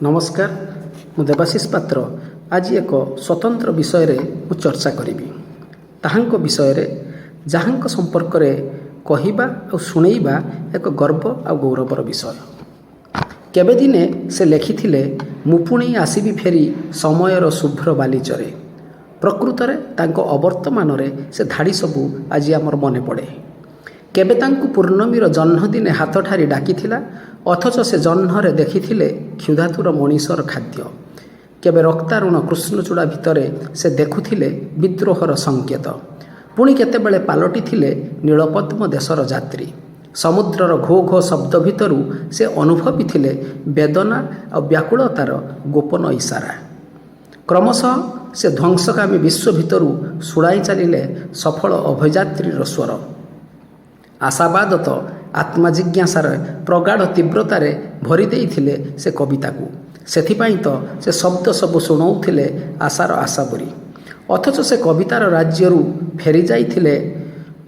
नमस्कार मु देवाशीष पात्र आज एक स्वतंत्र विषय रे मु चर्चा करी ताहांक विषय रे जहांक संपर्क रे कहिबा और सुनैबा एक गर्व और गौरवर विषय। केबे दिने से लिखिथिले मु पुणी आसीबी फेरी समयर शुभ्र बालीचरे। प्रकृत रे तांको अवर्तमान रे से धाड़ी सबू आज आमर मने पड़े। केबे तांको पूर्णमीर जन्मदिने हाथ ठारी डाकिथिला अथच से जन्मरे देखिथिले क्षुधातुर मनीषर खाद्य। केबे रक्तारुण कृष्णचूड़ा भितरे से देखुथिले विद्रोहर संकेत। पुणी केतेबेले पालटी थिले नीलपद्म देशर यात्री। समुद्रर घो घो शब्द भितरू से अनुभवी थिले वेदना और व्याकुलतार गोपन इशारा। क्रमशः से ध्वंसकामी विश्व भितरू सुड़ाई चलिले सफल अभययात्रीर स्वर। आशावाद तो आत्मा जिज्ञासार प्रगाढ़ तीव्रतार भरी देइथिले से कविता को। सेथिपाई तो से शब्द सबु शुणाउथिले आशार आशाबरी। अथच से कवितार राज्यरू फेरी जाइथिले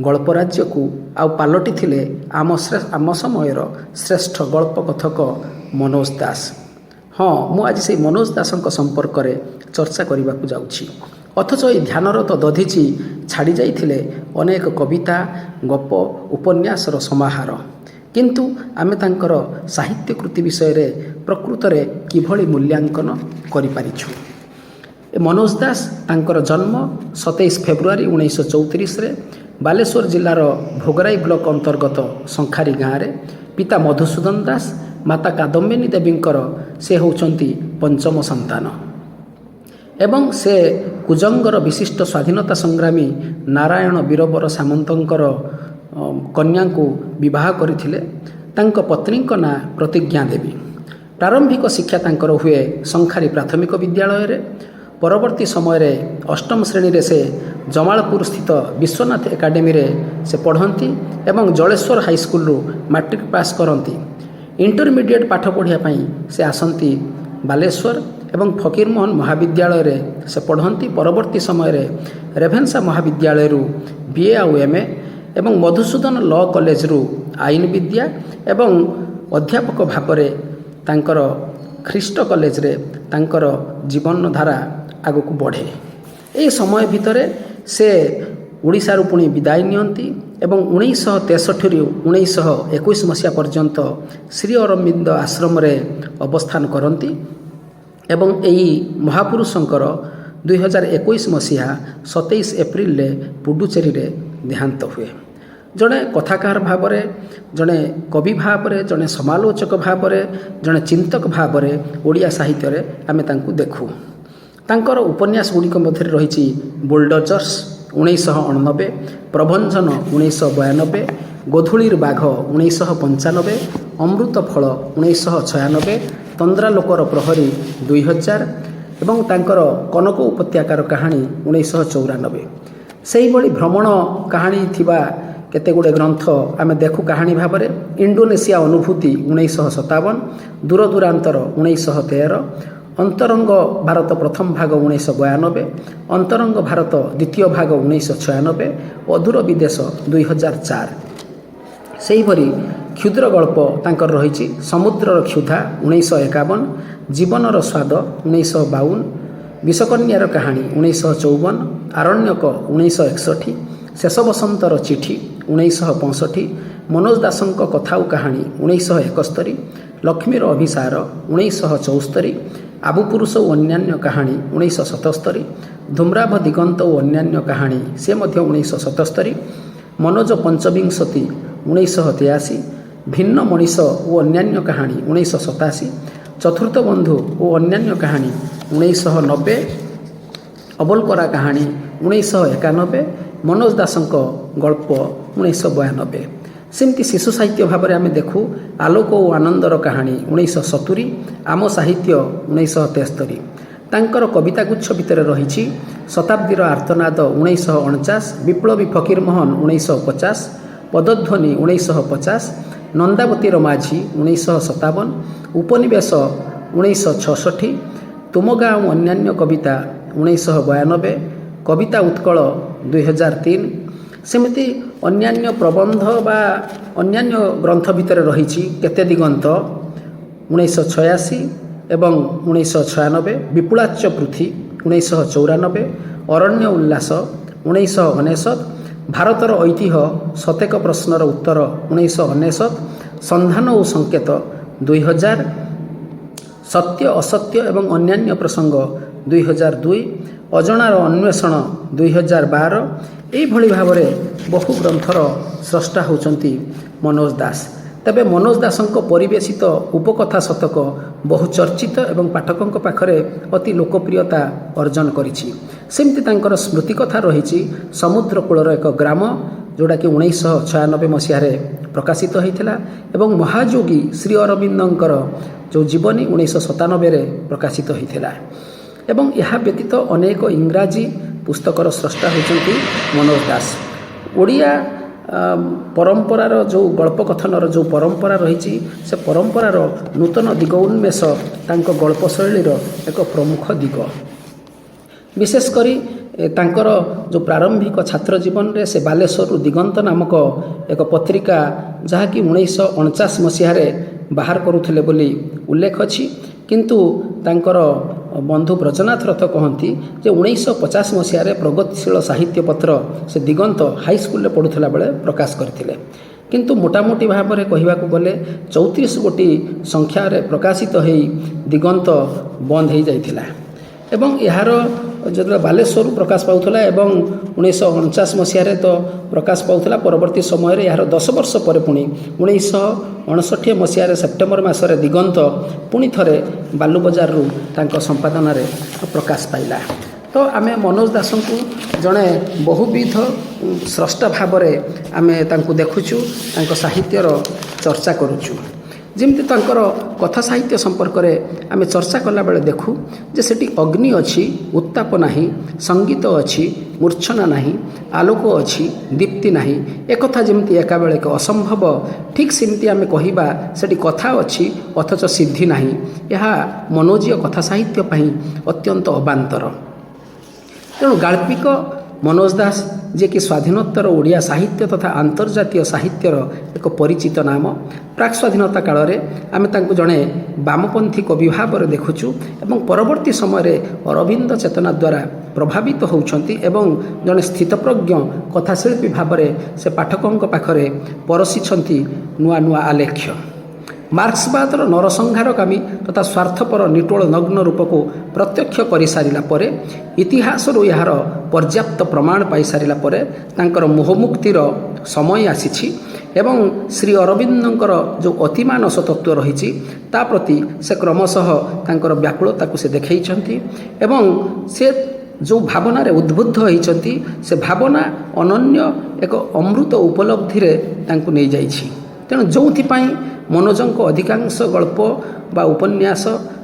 गल्प राज्य को आउ पालटी थिले आम समयर श्रेष्ठ गल्प कथक मनोज दास। हाँ मु आज से मनोज दासंक संपर्क रे चर्चा करने को जाउछि। अथच ये ध्यानरत दधिची छाड़ी जाइथिले अनेक कविता गप उपन्यासर समाहार। किंतु आमे तांकर साहित्य कृति विषय रे प्रकृत रे किभली मूल्यांकन करि पारिछु। मनोज दास तांकर जन्म 27 फेब्रुआरी 1934 रे बालेश्वर जिलार भोगराई ब्लॉक अंतर्गत संखारी गाँव रे। पिता मधुसूदन दास माता कादम्बिनी देवींकर से होउछंती पंचम संतान एवं से कुजंगर विशिष्ट स्वाधीनता संग्रामी नारायण वीरवर सामंतंकर कन्या को विवाह करथिले। तांको पत्नी ना प्रतिज्ञा देवी। प्रारंभिक शिक्षा तांकर हुए संखारी प्राथमिक विद्यालय रे। परवर्ती समय रे अष्टम श्रेणी रे से जमालपुर स्थित विश्वनाथ एकाडेमी रे से पढ़ती एवं जलेश्वर हाईस्कूल रु मैट्रिक पास करती। इंटरमीडिएट पाठ पढ़िया पई से आसंती बालेश्वर एवं फकीरमोहन महाविद्यालय रे से पढ़ती। परवर्ती समय रे रेभेन्सा महाविद्यालय रु बीए आउ एमए एवं मधुसूदन लॉ कॉलेज रु आईन विद्या एवं अध्यापक भाव तांकर ख्रीष्ट कॉलेज रे तांकर जीवन धारा आगु को बढ़े। ए समय भितरे से ओडिशा रु पुणी विदाय नियंती एवं 1963 रु 1921 मसीहा पर्यंत श्री अरविंद आश्रम रे अवस्थान करती एवं यही महापुरुषंकर 2021 मसीहा 27 एप्रिल रे पुडुचेरी रे देहांत हुए। जड़े कथाकार भाव रे, जड़े कवि भाव रे, जड़े समालोचक भाव रे, जड़े चिंतक भाव रे ओडिया साहित्य रे आमे तांकु देखु। तांकर उपन्यास गुड़िक मध्य रही बुलडोजर्स 1989, प्रभंजन 1992, गोधूलीर बाघ 1995, अमृत फल 1996, तंद्रालोकर प्रहरी 2000 एवं तांकर कनक उपत्यकार कहानी 1994। सेही भली भ्रमण कहानी थिबा केते गुडे ग्रंथ आमे देखु कहानी भाव रे। इंडोनेशिया अनुभूति 1957, दूरदूरांतर 1913, अंतरंग भारत प्रथम भाग 1992, अंतरंग भारत द्वितीय भाग 1996, अधूर विदेश 2004। सेही भली क्षुद्र गल्प तांकर रही समुद्रर क्षुधा 1951, जीवनर स्वाद 1952, विषकन्यार कहानी 1954, आरण्यक 1961, शेष बसंतर चिठी 1965, मनोज दासंक कथाऊ कहानी 1971, लक्ष्मीर अभिसार 1974, आबु पुरुष और अन्यान्य कहानी 1977, धूम्राभ दिगंत और अन्यान्य कहानी से मध्य 1977, मनोज पंचविंशति 1983, भिन्न मनीष और अन्यान्य कहानी 1987, चतुर्थ बंधु और अन्यान्य कहानी 1990, अबलकरा कहानी 1991, मनोज दासंक गल्प 1992। सेमती शिशु साहित्य भाव में आम देखू आलोक और आनंदर कहानी 1970, आम साहित्य 1973। तांकर कविता गुच्छ भितर रही शताब्दीर आर्तनाद 1949, विप्लवी फकीरमोहन 1950, पदध्वनि 1950, नंदावतीर माझी 1957, उपनिवेश 1966, तुम गाँव अन्यान्य कविता 1992, कविता उत्कल 2003। सेमती अन्यान्य प्रबंध बा अन्यान्य ग्रंथ भितर रही केते दिगंत 1986, ଏବଂ 1996, ବିପୁଳାଚ୍ୟ ପୃଥ୍ୱୀ 1994, ଅରଣ୍ୟ ଉଲ୍ଲାସ 1999, ଭାରତର ଐତିହ୍ୟ ଶତେକ ପ୍ରଶ୍ନର ଉତ୍ତର 1999, ସନ୍ଧାନ ଓ ସଂକେତ 2000, ସତ୍ୟ ଅସତ୍ୟ ଏବଂ ଅନ୍ୟାନ୍ୟ ପ୍ରସଙ୍ଗ 2002, ଅଜଣାର ଅନ୍ୱେଷଣ 2012। ଏଇଭଳି ଭାବରେ ବହୁ ଗ୍ରନ୍ଥର ସ୍ରଷ୍ଟା ହେଉଛନ୍ତି ମନୋଜ ଦାସ। ତେବେ ମନୋଜ ଦାସଙ୍କ ପରିବେଶିତ ଉପକଥା ଶତକ ବହୁ ଚର୍ଚ୍ଚିତ ଏବଂ ପାଠକଙ୍କ ପାଖରେ ଅତି ଲୋକପ୍ରିୟତା ଅର୍ଜନ କରିଛି। ସେମିତି ତାଙ୍କର ସ୍ମୃତିକଥା ରହିଛି ସମୁଦ୍ର କୂଳର ଏକ ଗ୍ରାମ, ଯେଉଁଟାକି 1996 ମସିହାରେ ପ୍ରକାଶିତ ହୋଇଥିଲା, ଏବଂ ମହାଯୋଗୀ ଶ୍ରୀ ଅରବିନ୍ଦଙ୍କର ଯେଉଁ ଜୀବନୀ 1997ରେ ପ୍ରକାଶିତ ହୋଇଥିଲା। ଏବଂ ଏହା ବ୍ୟତୀତ ଅନେକ ଇଂରାଜୀ ପୁସ୍ତକର ସ୍ରଷ୍ଟା ହେଉଛନ୍ତି ମନୋଜ ଦାସ। ଓଡ଼ିଆ ପରମ୍ପରାର ଯେଉଁ ଗଳ୍ପ କଥନର ଯେଉଁ ପରମ୍ପରା ରହିଛି, ସେ ପରମ୍ପରାର ନୂତନ ଦିଗ ଉନ୍ମେଷ ତାଙ୍କ ଗଳ୍ପ ଶୈଳୀର ଏକ ପ୍ରମୁଖ ଦିଗ। ବିଶେଷ କରି ତାଙ୍କର ଯେଉଁ ପ୍ରାରମ୍ଭିକ ଛାତ୍ର ଜୀବନରେ ସେ ବାଲେଶ୍ୱରରୁ ଦିଗନ୍ତ ନାମକ ଏକ ପତ୍ରିକା, ଯାହାକି 1949 ମସିହାରେ ବାହାର କରୁଥିଲେ ବୋଲି ଉଲ୍ଲେଖ ଅଛି। କିନ୍ତୁ ତାଙ୍କର ବନ୍ଧୁ ବ୍ରଜନାଥ ରଥ କହନ୍ତି ଯେ 1950 ମସିହାରେ ପ୍ରଗତିଶୀଳ ସାହିତ୍ୟ ପତ୍ର ସେ ଦିଗନ୍ତ ହାଇସ୍କୁଲରେ ପଢ଼ୁଥିଲା ବେଳେ ପ୍ରକାଶ କରିଥିଲେ। କିନ୍ତୁ ମୋଟାମୋଟି ଭାବରେ କହିବାକୁ ଗଲେ 34 ଗୋଟି ସଂଖ୍ୟାରେ ପ୍ରକାଶିତ ହୋଇ ଦିଗନ୍ତ ବନ୍ଦ ହୋଇଯାଇଥିଲା। ଏବଂ ଏହାର ଯେତେବେଳେ ବାଲେଶ୍ୱରରୁ ପ୍ରକାଶ ପାଉଥିଲା ଏବଂ 1949 ମସିହାରେ ତ ପ୍ରକାଶ ପାଉଥିଲା, ପରବର୍ତ୍ତୀ ସମୟରେ ଏହାର 10 ବର୍ଷ ପରେ ପୁଣି 1959 ମସିହାରେ ସେପ୍ଟେମ୍ବର ମାସରେ ଦିଗନ୍ତ ପୁଣି ଥରେ ବାଲୁବଜାରରୁ ତାଙ୍କ ସମ୍ପାଦନାରେ ପ୍ରକାଶ ପାଇଲା। ତ ଆମେ ମନୋଜ ଦାସଙ୍କୁ ଜଣେ ବହୁବିଧ ସ୍ରଷ୍ଟା ଭାବରେ ଆମେ ତାଙ୍କୁ ଦେଖୁଛୁ, ତାଙ୍କ ସାହିତ୍ୟର ଚର୍ଚ୍ଚା କରୁଛୁ। ଯେମିତି ତାଙ୍କର କଥା ସାହିତ୍ୟ ସମ୍ପର୍କରେ ଆମେ ଚର୍ଚ୍ଚା କଲାବେଳେ ଦେଖୁ ଯେ ସେଠି ଅଗ୍ନି ଅଛି, ଉତ୍ତାପ ନାହିଁ, ସଙ୍ଗୀତ ଅଛି, ମୂର୍ଚ୍ଛନା ନାହିଁ, ଆଲୋକ ଅଛି, ଦୀପ୍ତି ନାହିଁ। ଏକଥା ଯେମିତି ଏକାବେଳକେ ଅସମ୍ଭବ, ଠିକ୍ ସେମିତି ଆମେ କହିବା ସେଠି କଥା ଅଛି ଅଥଚ ସିଦ୍ଧି ନାହିଁ। ଏହା ମନୋଜୀୟ କଥା ସାହିତ୍ୟ ପାଇଁ ଅତ୍ୟନ୍ତ ଅବାନ୍ତର। ତେଣୁ ଗାଳ୍ପିକ ମନୋଜ ଦାସ, ଯିଏକି ସ୍ୱାଧୀନୋତ୍ତର ଓଡ଼ିଆ ସାହିତ୍ୟ ତଥା ଆନ୍ତର୍ଜାତୀୟ ସାହିତ୍ୟର ଏକ ପରିଚିତ ନାମ, ପ୍ରାକ୍ ସ୍ୱାଧୀନତା କାଳରେ ଆମେ ତାଙ୍କୁ ଜଣେ ବାମପନ୍ଥୀ କବି ଭାବରେ ଦେଖୁଛୁ ଏବଂ ପରବର୍ତ୍ତୀ ସମୟରେ ଅରବିନ୍ଦ ଚେତନା ଦ୍ୱାରା ପ୍ରଭାବିତ ହେଉଛନ୍ତି ଏବଂ ଜଣେ ସ୍ଥିତପ୍ରଜ୍ଞ କଥାଶିଳ୍ପୀ ଭାବରେ ସେ ପାଠକଙ୍କ ପାଖରେ ପରସିଛନ୍ତି ନୂଆ ନୂଆ ଆଲେଖ୍ୟ। ମାର୍କ୍ସବାଦର ନରସଂହାରକାମୀ ତଥା ସ୍ୱାର୍ଥପର ନିଟୋଳ ନଗ୍ନ ରୂପକୁ ପ୍ରତ୍ୟକ୍ଷ କରିସାରିଲା ପରେ, ଇତିହାସରୁ ଏହାର ପର୍ଯ୍ୟାପ୍ତ ପ୍ରମାଣ ପାଇସାରିଲା ପରେ ତାଙ୍କର ମୋହମୁକ୍ତିର ସମୟ ଆସିଛି ଏବଂ ଶ୍ରୀ ଅରବିନ୍ଦଙ୍କର ଯେଉଁ ଅତିମାନସ ତତ୍ତ୍ୱ ରହିଛି ତା ପ୍ରତି ସେ କ୍ରମଶଃ ତାଙ୍କର ବ୍ୟାକୁଳତାକୁ ସେ ଦେଖାଇଛନ୍ତି ଏବଂ ସେ ଯେଉଁ ଭାବନାରେ ଉଦ୍ବୁଦ୍ଧ ହୋଇଛନ୍ତି, ସେ ଭାବନା ଅନନ୍ୟ ଏକ ଅମୃତ ଉପଲବ୍ଧିରେ ତାଙ୍କୁ ନେଇଯାଇଛି। ତେଣୁ ଯେଉଁଥିପାଇଁ ମନୋଜଙ୍କ ଅଧିକାଂଶ ଗଳ୍ପ ବା ଉପନ୍ୟାସ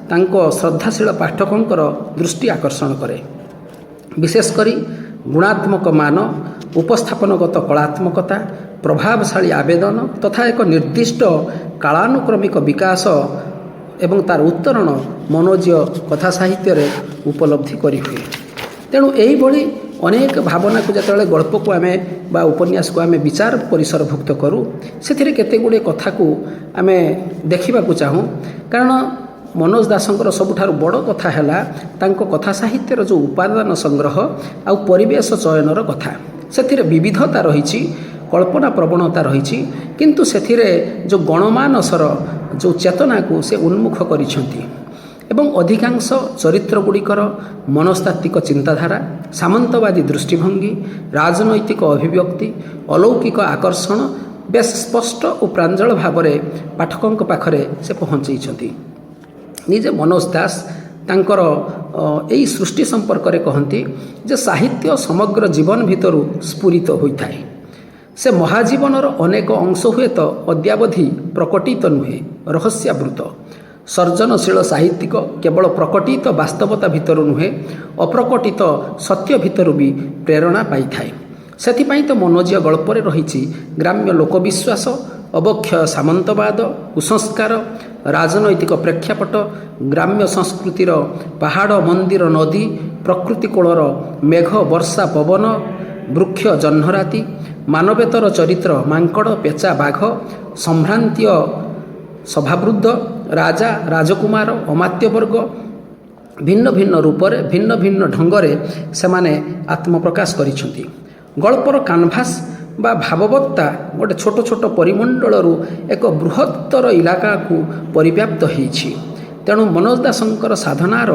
ତାଙ୍କ ଶ୍ରଦ୍ଧାଶୀଳ ପାଠକଙ୍କର ଦୃଷ୍ଟି ଆକର୍ଷଣ କରେ। ବିଶେଷ କରି ଗୁଣାତ୍ମକ ମାନ, ଉପସ୍ଥାପନଗତ କଳାତ୍ମକତା, ପ୍ରଭାବଶାଳୀ ଆବେଦନ ତଥା ଏକ ନିର୍ଦ୍ଦିଷ୍ଟ କାଳାନୁକ୍ରମିକ ବିକାଶ ଏବଂ ତାର ଉତ୍ତରଣ ମନୋଜୀୟ କଥା ସାହିତ୍ୟରେ ଉପଲବ୍ଧି କରିହୁଏ। ତେଣୁ ଏହିଭଳି ଅନେକ ଭାବନାକୁ ଯେତେବେଳେ ଗଳ୍ପକୁ ଆମେ ବା ଉପନ୍ୟାସକୁ ଆମେ ବିଚାର ପରିସରଭୁକ୍ତ କରୁ, ସେଥିରେ କେତେ ଗୁଡ଼ିଏ କଥାକୁ ଆମେ ଦେଖିବାକୁ ଚାହୁଁ। କାରଣ ମନୋଜ ଦାସଙ୍କର ସବୁଠାରୁ ବଡ଼ କଥା ହେଲା ତାଙ୍କ କଥା ସାହିତ୍ୟର ଯେଉଁ ଉପାଦାନ ସଂଗ୍ରହ ଆଉ ପରିବେଶ ଚୟନର କଥା। ସେଥିରେ ବିବିଧତା ରହିଛି, କଳ୍ପନା ପ୍ରବଣତା ରହିଛି, କିନ୍ତୁ ସେଥିରେ ଯେଉଁ ଗଣମାନସର ଯେଉଁ ଚେତନାକୁ ସେ ଉନ୍ମୁଖ କରିଛନ୍ତି ଏବଂ ଅଧିକାଂଶ ଚରିତ୍ର ଗୁଡ଼ିକର ମନସ୍ତାତ୍ତ୍ୱିକ ଚିନ୍ତାଧାରା, ସାମନ୍ତବାଦୀ ଦୃଷ୍ଟିଭଙ୍ଗୀ, ରାଜନୈତିକ ଅଭିବ୍ୟକ୍ତି, ଅଲୌକିକ ଆକର୍ଷଣ ବେଶ ସ୍ପଷ୍ଟ ଓ ପ୍ରାଞ୍ଜଳ ଭାବରେ ପାଠକଙ୍କ ପାଖରେ ସେ ପହଞ୍ଚାଇଛନ୍ତି। ନିଜେ ମନୋଜ ଦାସ ତାଙ୍କର ଏହି ସୃଷ୍ଟି ସମ୍ପର୍କରେ କହନ୍ତି ଯେ ସାହିତ୍ୟ ସମଗ୍ର ଜୀବନ ଭିତରୁ ସ୍ଫୁରିତ ହୋଇଥାଏ। ସେ ମହାଜୀବନର ଅନେକ ଅଂଶ ହୁଏତ ଅଦ୍ୟାବଧି ପ୍ରକଟିତ ନୁହେଁ, ରହସ୍ୟାବୃତ। ସର୍ଜନଶୀଳ ସାହିତ୍ୟିକ କେବଳ ପ୍ରକଟିତ ବାସ୍ତବତା ଭିତରୁ ନୁହେଁ, ଅପ୍ରକଟିତ ସତ୍ୟ ଭିତରୁ ବି ପ୍ରେରଣା ପାଇଥାଏ। ସେଥିପାଇଁ ତ ମନୋଜୀୟ ଗଳ୍ପରେ ରହିଛି ଗ୍ରାମ୍ୟ ଲୋକବିଶ୍ୱାସ, ଅବକ୍ଷୟ ସାମନ୍ତବାଦ, କୁସଂସ୍କାର, ରାଜନୈତିକ ପ୍ରେକ୍ଷାପଟ, ଗ୍ରାମ୍ୟ ସଂସ୍କୃତିର ପାହାଡ଼ ମନ୍ଦିର ନଦୀ, ପ୍ରକୃତି କୋଳର ମେଘ ବର୍ଷା ପବନ, ବୃକ୍ଷ ଜହ୍ନରାତି, ମାନବେତର ଚରିତ୍ର ମାଙ୍କଡ଼ ପେଚା ବାଘ, ସମ୍ଭ୍ରାନ୍ତୀୟ ସଭାବୃଦ୍ଧ, ରାଜା ରାଜକୁମାର ଅମାତ୍ୟବର୍ଗ ଭିନ୍ନ ଭିନ୍ନ ରୂପରେ ଭିନ୍ନ ଭିନ୍ନ ଢଙ୍ଗରେ ସେମାନେ ଆତ୍ମପ୍ରକାଶ କରିଛନ୍ତି। ଗଳ୍ପର କାନଭାସ୍ ବା ଭାବବତ୍ତା ଗୋଟେ ଛୋଟ ଛୋଟ ପରିମଣ୍ଡଳରୁ ଏକ ବୃହତ୍ତର ଇଲାକାକୁ ପରିବ୍ୟାପ୍ତ ହୋଇଛି। ତେଣୁ ମନୋଜ ଦାସଙ୍କର ସାଧନାର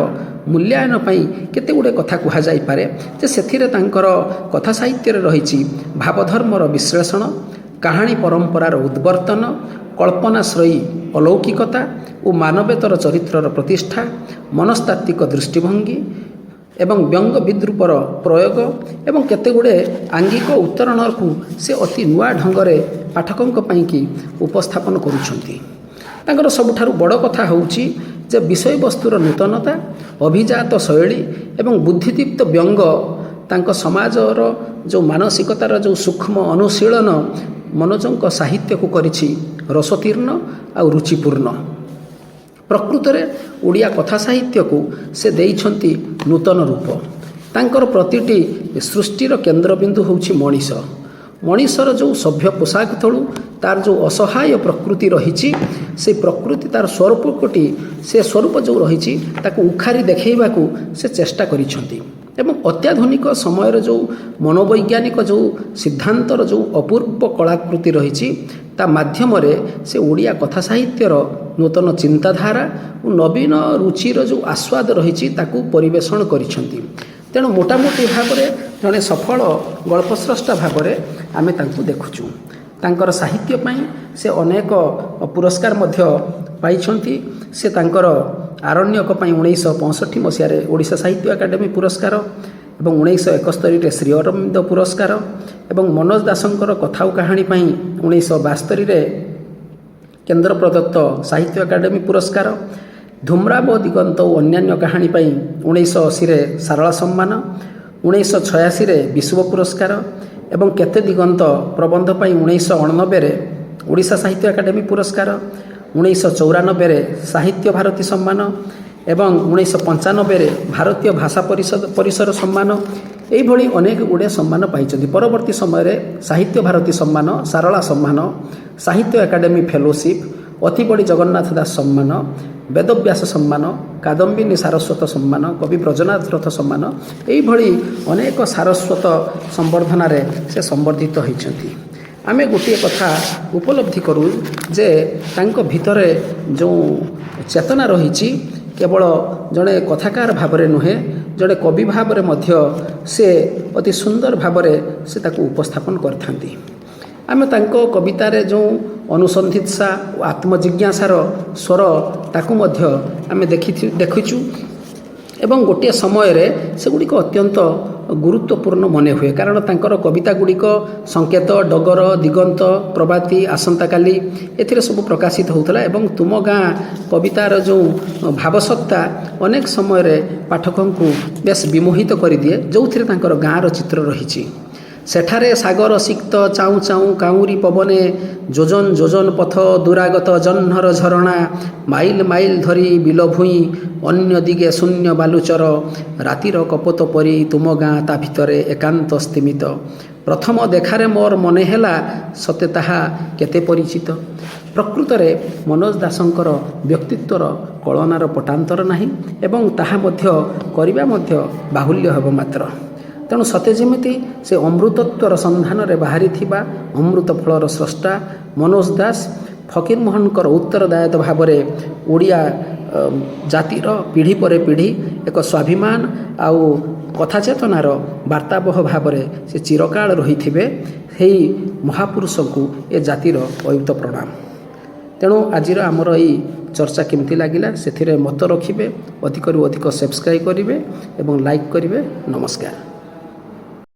ମୂଲ୍ୟାୟନ ପାଇଁ କେତେ ଗୁଡ଼ିଏ କଥା କୁହାଯାଇପାରେ ଯେ ସେଥିରେ ତାଙ୍କର କଥା ସାହିତ୍ୟରେ ରହିଛି ଭାବଧର୍ମର ବିଶ୍ଳେଷଣ, କାହାଣୀ ପରମ୍ପରାର ଉଦ୍ବର୍ତ୍ତନ, କଳ୍ପନାଶ୍ରୟୀ ଅଲୌକିକତା ଓ ମାନବେତର ଚରିତ୍ରର ପ୍ରତିଷ୍ଠା, ମନସ୍ତାତ୍ତ୍ୱିକ ଦୃଷ୍ଟିଭଙ୍ଗୀ ଏବଂ ବ୍ୟଙ୍ଗ ବିଦ୍ରୂପର ପ୍ରୟୋଗ ଏବଂ କେତେଗୁଡ଼ିଏ ଆଙ୍ଗିକ ଉତ୍ତରଣକୁ ସେ ଅତି ନୂଆ ଢଙ୍ଗରେ ପାଠକଙ୍କ ପାଇଁକି ଉପସ୍ଥାପନ କରୁଛନ୍ତି। ତାଙ୍କର ସବୁଠାରୁ ବଡ଼ କଥା ହେଉଛି ଯେ ବିଷୟବସ୍ତୁର ନୂତନତା, ଅଭିଜାତ ଶୈଳୀ ଏବଂ ବୁଦ୍ଧିଦୀପ୍ତ ବ୍ୟଙ୍ଗ ତାଙ୍କ ସମାଜର ଯେଉଁ ମାନସିକତାର ଯେଉଁ ସୂକ୍ଷ୍ମ ଅନୁଶୀଳନ ମନୋଜଙ୍କ ସାହିତ୍ୟକୁ କରିଛି ରସୋତ୍ତୀର୍ଣ୍ଣ ଆଉ ରୁଚିପୂର୍ଣ୍ଣ। ପ୍ରକୃତରେ ଓଡ଼ିଆ କଥା ସାହିତ୍ୟକୁ ସେ ଦେଇଛନ୍ତି ନୂତନ ରୂପ। ତାଙ୍କର ପ୍ରତିଟି ସୃଷ୍ଟିର କେନ୍ଦ୍ରବିନ୍ଦୁ ହେଉଛି ମଣିଷ। ମଣିଷର ଯେଉଁ ସଭ୍ୟ ପୋଷାକ ତଳୁ ତାର ଯେଉଁ ଅସହାୟ ପ୍ରକୃତି ରହିଛି, ସେ ପ୍ରକୃତି ତାର ସ୍ୱରୂପଟି ସେ ସ୍ୱରୂପ ଯେଉଁ ରହିଛି ତାକୁ ଉଖାରି ଦେଖାଇବାକୁ ସେ ଚେଷ୍ଟା କରିଛନ୍ତି। ଏବଂ ଅତ୍ୟାଧୁନିକ ସମୟର ଯେଉଁ ମନୋବୈଜ୍ଞାନିକ ଯେଉଁ ସିଦ୍ଧାନ୍ତର ଯେଉଁ ଅପୂର୍ବ କଳାକୃତି ରହିଛି ତା ମାଧ୍ୟମରେ ସେ ଓଡ଼ିଆ କଥା ସାହିତ୍ୟର ନୂତନ ଚିନ୍ତାଧାରା ଓ ନବୀନ ରୁଚିର ଯେଉଁ ଆସ୍ୱାଦ ରହିଛି ତାକୁ ପରିବେଷଣ କରିଛନ୍ତି। ତେଣୁ ମୋଟାମୋଟି ଭାବରେ ଜଣେ ସଫଳ ଗଳ୍ପସ୍ରଷ୍ଟା ଭାବରେ ଆମେ ତାଙ୍କୁ ଦେଖୁଛୁ। ତାଙ୍କର ସାହିତ୍ୟ ପାଇଁ ସେ ଅନେକ ପୁରସ୍କାର ମଧ୍ୟ ପାଇଛନ୍ତି। ସେ ତାଙ୍କର ଆରଣ୍ୟକ ପାଇଁ 1965 ମସିହାରେ ଓଡ଼ିଶା ସାହିତ୍ୟ ଏକାଡେମୀ ପୁରସ୍କାର ଏବଂ 1971ରେ ଶ୍ରୀ ଅରବିନ୍ଦ ପୁରସ୍କାର ଏବଂ ମନୋଜ ଦାସଙ୍କର କଥା ଓ କାହାଣୀ ପାଇଁ 1972ରେ କେନ୍ଦ୍ର ପ୍ରଦତ୍ତ ସାହିତ୍ୟ ଏକାଡେମୀ ପୁରସ୍କାର, ଧୂମ୍ରାବ ଦିଗନ୍ତ ଓ ଅନ୍ୟାନ୍ୟ କାହାଣୀ ପାଇଁ 1980ରେ ସାରଳା ସମ୍ମାନ, 1986ରେ ବିଶ୍ୱ ପୁରସ୍କାର ଏବଂ କେତେ ଦିଗନ୍ତ ପ୍ରବନ୍ଧ ପାଇଁ 1989ରେ ଓଡ଼ିଶା ସାହିତ୍ୟ ଏକାଡେମୀ ପୁରସ୍କାର, 1994ରେ ସାହିତ୍ୟ ଭାରତୀ ସମ୍ମାନ ଏବଂ 1995ରେ ଭାରତୀୟ ଭାଷା ପରିସର ସମ୍ମାନ, ଏଇଭଳି ଅନେକ ଗୁଡ଼ିଏ ସମ୍ମାନ ପାଇଛନ୍ତି। ପରବର୍ତ୍ତୀ ସମୟରେ ସାହିତ୍ୟ ଭାରତୀ ସମ୍ମାନ, ସାରଳା ସମ୍ମାନ, ସାହିତ୍ୟ ଏକାଡେମୀ ଫେଲୋସିପ୍, ଅତିବଡ଼ି ଜଗନ୍ନାଥ ଦାସ ସମ୍ମାନ, ବେଦବ୍ୟାସ ସମ୍ମାନ, କାଦମ୍ବିନୀ ସାରସ୍ୱତ ସମ୍ମାନ, କବି ବ୍ରଜନାଥ ରଥ ସମ୍ମାନ, ଏଇଭଳି ଅନେକ ସାରସ୍ୱତ ସମ୍ବର୍ଦ୍ଧନାରେ ସେ ସମ୍ବର୍ଦ୍ଧିତ ହୋଇଛନ୍ତି। ଆମେ ଗୋଟିଏ କଥା ଉପଲବ୍ଧି କରୁ ଯେ ତାଙ୍କ ଭିତରେ ଯେଉଁ ଚେତନା ରହିଛି କେବଳ ଜଣେ କଥାକାର ଭାବରେ ନୁହେଁ, ଜଣେ କବି ଭାବରେ ମଧ୍ୟ ସେ ଅତି ସୁନ୍ଦର ଭାବରେ ସେ ତାକୁ ଉପସ୍ଥାପନ କରିଥାନ୍ତି। ଆମେ ତାଙ୍କ କବିତାରେ ଯେଉଁ ଅନୁସନ୍ଧିତ୍ସା ଓ ଆତ୍ମଜିଜ୍ଞାସାର ସ୍ୱର ତାକୁ ମଧ୍ୟ ଆମେ ଦେଖିଛୁ ଏବଂ ଗୋଟିଏ ସମୟରେ ସେଗୁଡ଼ିକ ଅତ୍ୟନ୍ତ ଗୁରୁତ୍ୱପୂର୍ଣ୍ଣ ମନେ ହୁଏ। କାରଣ ତାଙ୍କର କବିତା ଗୁଡ଼ିକ ସଂକେତ, ଡଗର, ଦିଗନ୍ତ, ପ୍ରବାତି, ଆସନ୍ତାକାଲି ଏଥିରେ ସବୁ ପ୍ରକାଶିତ ହେଉଥିଲା ଏବଂ ତୁମ ଗାଁ କବିତାର ଯେଉଁ ଭାବସତ୍ତା ଅନେକ ସମୟରେ ପାଠକଙ୍କୁ ବେଶ ବିମୋହିତ କରିଦିଏ, ଯେଉଁଥିରେ ତାଙ୍କର ଗାଁର ଚିତ୍ର ରହିଛି। ସେଠାରେ ସାଗର ସିକ୍ତ ଚାହୁଁ ଚାହୁଁ କାଉଁରୀ ପବନେ, ଯୋଜନ ଯୋଜନ ପଥ ଦୂରାଗତ ଜହ୍ନର ଝରଣା, ମାଇଲ ମାଇଲ ଧରି ବିଲ ଭୂଇଁ, ଅନ୍ୟ ଦିଗେ ଶୂନ୍ୟ ବାଲୁଚର, ରାତିର କପୋତ ପରି ତୁମ ଗାଁ ତା ଭିତରେ ଏକାନ୍ତ ସ୍ତିମିତ, ପ୍ରଥମ ଦେଖାରେ ମୋର ମନେ ହେଲା ସତେ ତାହା କେତେ ପରିଚିତ। ପ୍ରକୃତରେ ମନୋଜ ଦାସଙ୍କର ବ୍ୟକ୍ତିତ୍ୱର କଳନାର ପଟାନ୍ତର ନାହିଁ ଏବଂ ତାହା ମଧ୍ୟ କରିବା ମଧ୍ୟ ବାହୁଲ୍ୟ ହେବ ମାତ୍ର। ତେଣୁ ସତେ ଯେମିତି ସେ ଅମୃତତ୍ୱର ସନ୍ଧାନରେ ବାହାରିଥିବା ଅମୃତ ଫଳର ସ୍ରଷ୍ଟା ମନୋଜ ଦାସ ଫକୀରମୋହନଙ୍କର ଉତ୍ତରଦାୟିତ ଭାବରେ ଓଡ଼ିଆ ଜାତିର ପିଢ଼ି ପରେ ପିଢ଼ି ଏକ ସ୍ୱାଭିମାନ ଆଉ କଥା ଚେତନାର ବାର୍ତ୍ତାବହ ଭାବରେ ସେ ଚିରକାଳ ରହିଥିବେ। ସେହି ମହାପୁରୁଷଙ୍କୁ ଏ ଜାତିର ଅୟୁତ ପ୍ରଣାମ। ତେଣୁ ଆଜିର ଆମର ଏଇ ଚର୍ଚ୍ଚା କେମିତି ଲାଗିଲା ସେଥିରେ ମତ ରଖିବେ, ଅଧିକରୁ ଅଧିକ ସବସ୍କ୍ରାଇବ୍ କରିବେ ଏବଂ ଲାଇକ୍ କରିବେ। ନମସ୍କାର।